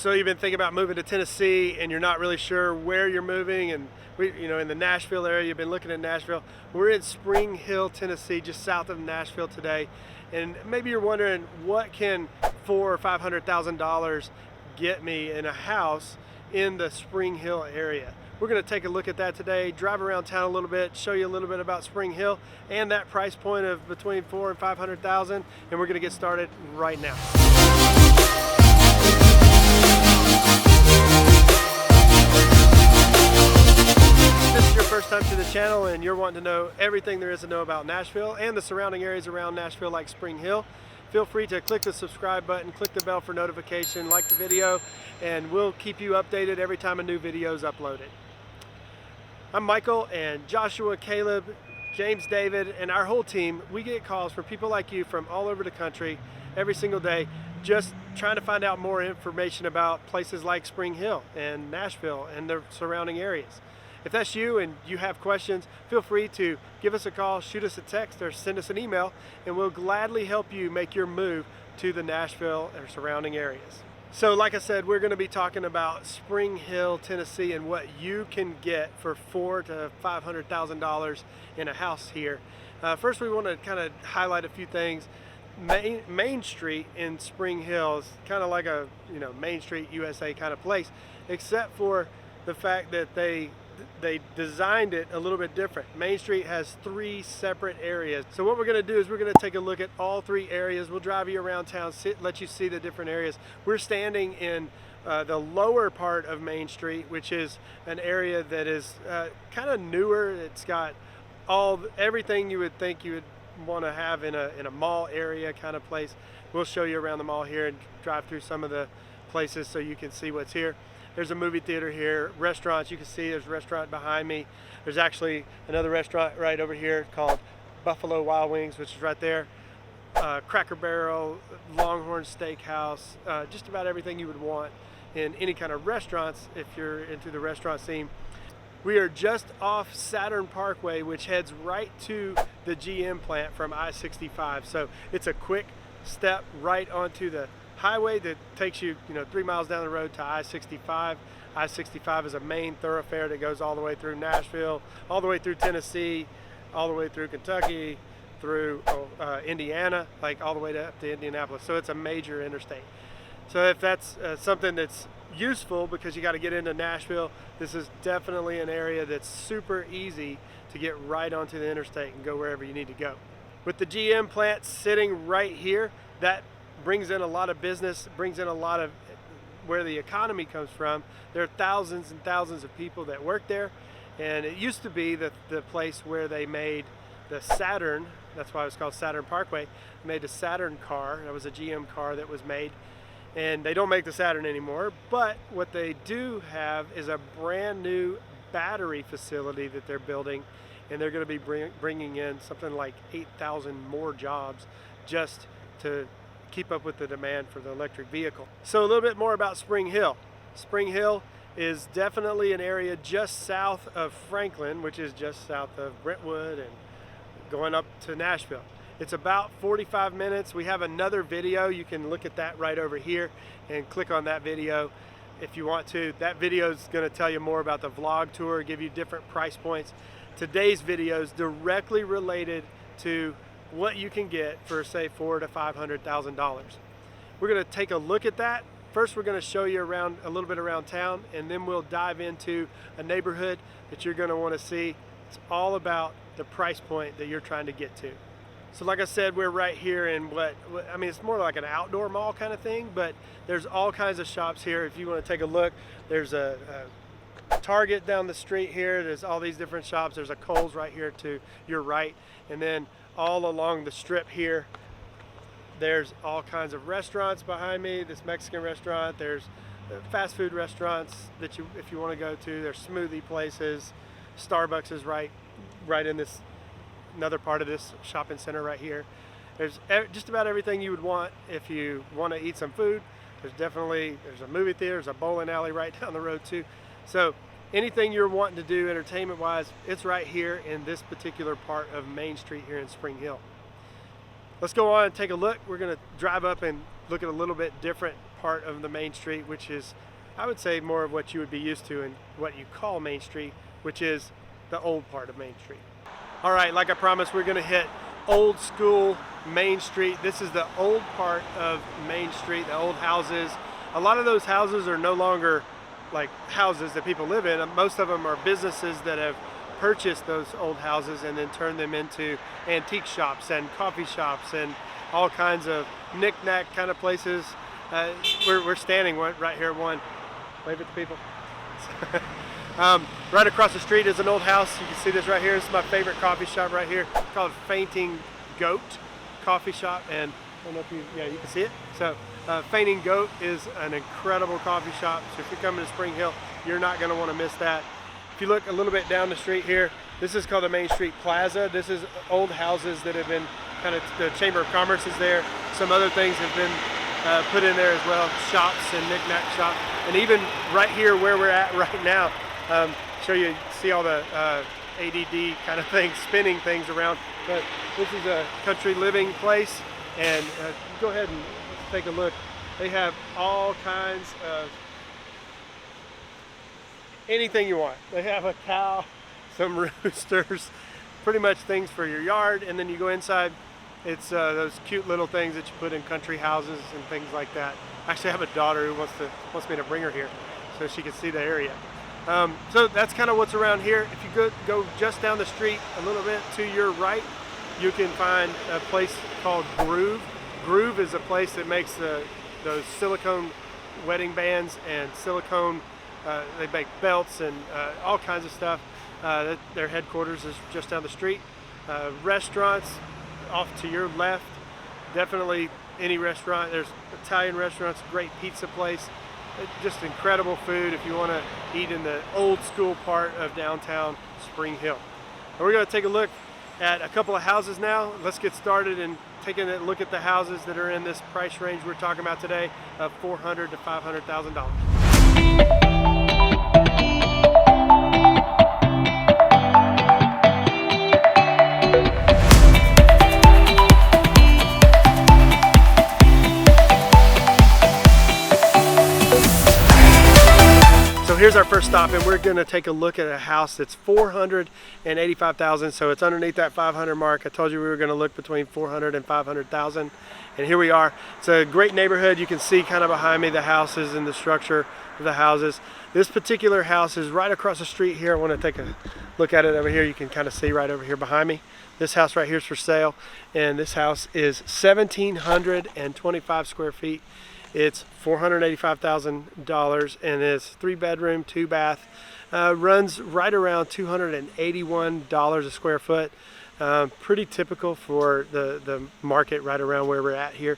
So you've been thinking about moving to Tennessee and you're not really sure where you're moving, and in the Nashville area, you've been looking at Nashville. We're in Spring Hill, Tennessee, just south of Nashville today. And maybe you're wondering, what can $400,000 or $500,000 get me in a house in the Spring Hill area? We're going to take a look at that today, drive around town a little bit, show you a little bit about Spring Hill and that price point of between $400,000 and $500,000, and we're going to get started right now. If this is your first time to the channel and you're wanting to know everything there is to know about Nashville and the surrounding areas around Nashville like Spring Hill, feel free to click the subscribe button, click the bell for notification, like the video, and we'll keep you updated every time a new video is uploaded. I'm Michael, and Joshua, Caleb, James, David, and our whole team, we get calls from people like you from all over the country every single day, just trying to find out more information about places like Spring Hill and Nashville and the surrounding areas. If that's you and you have questions, feel free to give us a call, shoot us a text, or send us an email, and we'll gladly help you make your move to the Nashville or surrounding areas. So like I said, we're going to be talking about Spring Hill, Tennessee, and what you can get for $400,000 to $500,000 in a house here. First, we want to kind of highlight a few things. Main Street in Spring Hill is kind of like a Main Street USA kind of place, except for the fact that they designed it a little bit different. Main Street has 3 separate areas. So what we're going to do is we're going to take a look at all 3 areas. We'll drive you around town, let you see the different areas. We're standing in the lower part of Main Street, which is an area that is kind of newer. It's got everything you would think you would want to have in a mall area kind of place. We'll show you around the mall here and drive through some of the places so you can see what's here. There's a movie theater here, restaurants. You can see there's a restaurant behind me. There's actually another restaurant right over here called Buffalo Wild Wings, which is right there. Cracker Barrel, Longhorn Steakhouse, just about everything you would want in any kind of restaurants if you're into the restaurant scene. We are just off Saturn Parkway, which heads right to the GM plant from I-65. So it's a quick step right onto the highway that takes you 3 miles down the road to I-65. I-65 is a main thoroughfare that goes all the way through Nashville, all the way through Tennessee, all the way through Kentucky, through Indiana, like all the way up to Indianapolis. So it's a major interstate. So if that's something that's useful because you got to get into Nashville, this is definitely an area that's super easy to get right onto the interstate and go wherever you need to go. With the GM plant sitting right here, that brings in a lot of business, brings in a lot of where the economy comes from. There are thousands and thousands of people that work there, and it used to be the place where they made the Saturn. That's why it was called Saturn Parkway. They made the Saturn car. That was a GM car that was made, and they don't make the Saturn anymore, but what they do have is a brand new battery facility that they're building, and they're going to be bringing in something like 8,000 more jobs just to keep up with the demand for the electric vehicle. So a little bit more about Spring Hill. Spring Hill is definitely an area just south of Franklin, which is just south of Brentwood and going up to Nashville. It's about 45 minutes. We have another video. You can look at that right over here and click on that video if you want to. That video is going to tell you more about the vlog tour, give you different price points. Today's video is directly related to what you can get for, say, $400,000 to $500,000. We're going to take a look at that. First, we're going to show you around a little bit around town, and then we'll dive into a neighborhood that you're going to want to see. It's all about the price point that you're trying to get to. So like I said, we're right here in it's more like an outdoor mall kind of thing, but there's all kinds of shops here. If you want to take a look, there's a Target down the street here. There's all these different shops. There's a Kohl's right here to your right, and then all along the strip here, there's all kinds of restaurants behind me. This Mexican restaurant, there's fast food restaurants that if you want to go to. There's smoothie places. Starbucks is right in this another part of this shopping center right here. There's just about everything you would want if you want to eat some food. There's a movie theater, there's a bowling alley right down the road too. So anything you're wanting to do entertainment wise, it's right here in this particular part of Main Street here in Spring Hill. let's go on and take a look. We're gonna drive up and look at a little bit different part of the main street, which is, I would say, more of what you would be used to and what you call Main Street, which is the old part of Main Street. All right, like I promised, we're gonna hit old school Main Street. This is the old part of Main Street, the old houses. A lot of those houses are no longer like houses that people live in. Most of them are businesses that have purchased those old houses and then turned them into antique shops and coffee shops and all kinds of knick-knack kind of places. We're standing right here at one. Wave at the people. Right across the street is an old house. You can see this right here. This is my favorite coffee shop right here. It's called Fainting Goat Coffee Shop, and I don't know if you can see it. So Fainting Goat is an incredible coffee shop. So if you're coming to Spring Hill, you're not going to want to miss that. If you look a little bit down the street here, this is called the Main Street Plaza. This is old houses that have been kind of, the Chamber of Commerce is there. Some other things have been put in there as well, shops and knick-knack shops. And even right here where we're at right now, see all the ADD kind of things, spinning things around. But this is a country living place, and go ahead and let's take a look. They have all kinds of anything you want. They have a cow, some roosters, pretty much things for your yard. And then you go inside, it's those cute little things that you put in country houses and things like that. Actually, I have a daughter who wants me to bring her here so she can see the area. So that's kind of what's around here. If you go just down the street a little bit to your right, you can find a place called Groove. Groove is a place that makes those silicone wedding bands and silicone, they make belts and all kinds of stuff. Their headquarters is just down the street. Restaurants off to your left, definitely any restaurant. There's Italian restaurants, great pizza place. Just incredible food if you want to eat in the old school part of downtown Spring Hill. And we're going to take a look at a couple of houses now. Let's get started and taking a look at the houses that are in this price range we're talking about today of $400,000 to $500,000. So here's our first stop, and we're going to take a look at a house that's $485,000. So it's underneath that 500 mark. I told you we were going to look between 400 and 500,000, and here we are. It's a great neighborhood. You can see kind of behind me the houses and the structure of the houses. This particular house is right across the street here. I want to take a look at it over here. You can kind of see right over here behind me. This house right here is for sale, and this house is 1,725 square feet. It's $485,000 and it's 3-bedroom, 2-bath. Runs right around $281 a square foot. Pretty typical for the market right around where we're at here.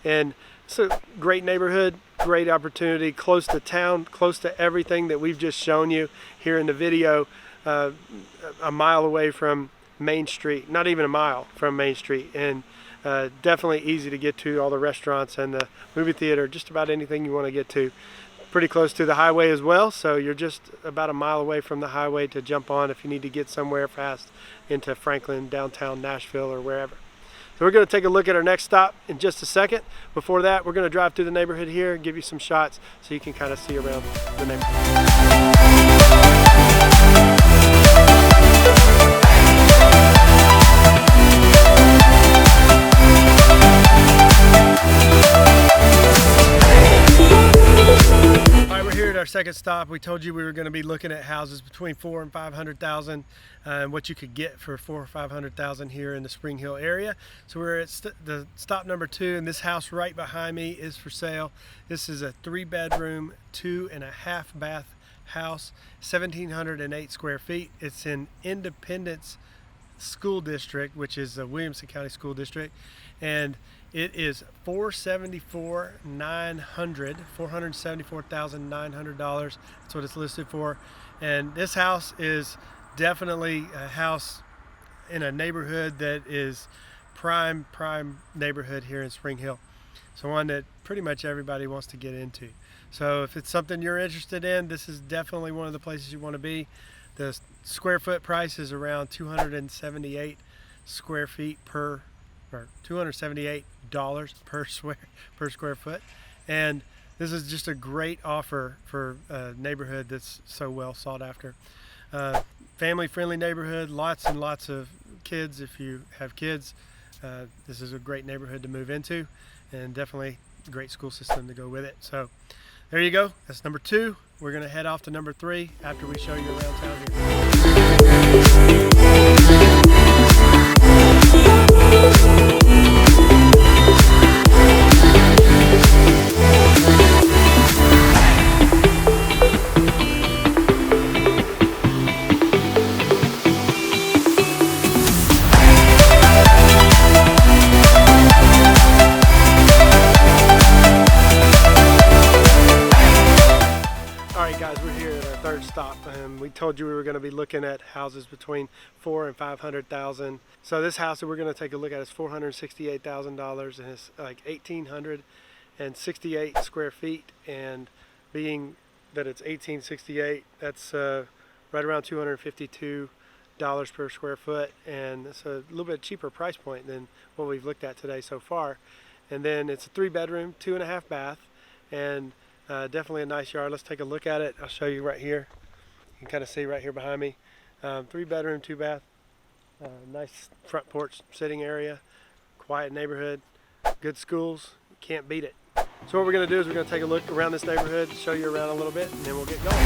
And it's a great neighborhood, great opportunity, close to town, close to everything that we've just shown you here in the video. A mile away from Main Street, not even a mile from Main Street. And definitely easy to get to, all the restaurants and the movie theater, just about anything you want to get to. Pretty close to the highway as well, so you're just about a mile away from the highway to jump on if you need to get somewhere fast into Franklin, downtown Nashville, or wherever. So we're going to take a look at our next stop in just a second. Before that, we're going to drive through the neighborhood here and give you some shots so you can kind of see around the neighborhood. Our second stop, we told you we were going to be looking at houses between $400,000 and $500,000 and what you could get for $400,000 or $500,000 here in the Spring Hill area. So we're at the stop number 2, and this house right behind me is for sale. This is a 3-bedroom, 2.5-bath house, 1,708 square feet. It's in Independence School District, which is the Williamson County School District, and it is $474,900. That's what it's listed for. And this house is definitely a house in a neighborhood that is prime neighborhood here in Spring Hill. So one that pretty much everybody wants to get into. So if it's something you're interested in, this is definitely one of the places you want to be. The square foot price is around 278 square feet per or $278 per square foot, and this is just a great offer for a neighborhood that's so well sought after. Family-friendly neighborhood, lots and lots of kids. If you have kids, this is a great neighborhood to move into, and definitely a great school system to go with it. So there you go. That's number 2. We're going to head off to number 3 after we show you around town here. Guys, we're here at our third stop, and we told you we were going to be looking at houses between $400,000 and $500,000. So this house that we're going to take a look at is $468,000, and it's like 1,868 square feet. And being that it's 1,868, that's right around $252 per square foot, and it's a little bit cheaper price point than what we've looked at today so far. And then it's a 3-bedroom, 2.5 bath, and definitely a nice yard. Let's take a look at it. I'll show you right here. You can kind of see right here behind me. 3-bedroom, 2-bath, nice front porch sitting area, quiet neighborhood, good schools. You can't beat it. So what we're going to do is we're going to take a look around this neighborhood, show you around a little bit, and then we'll get going.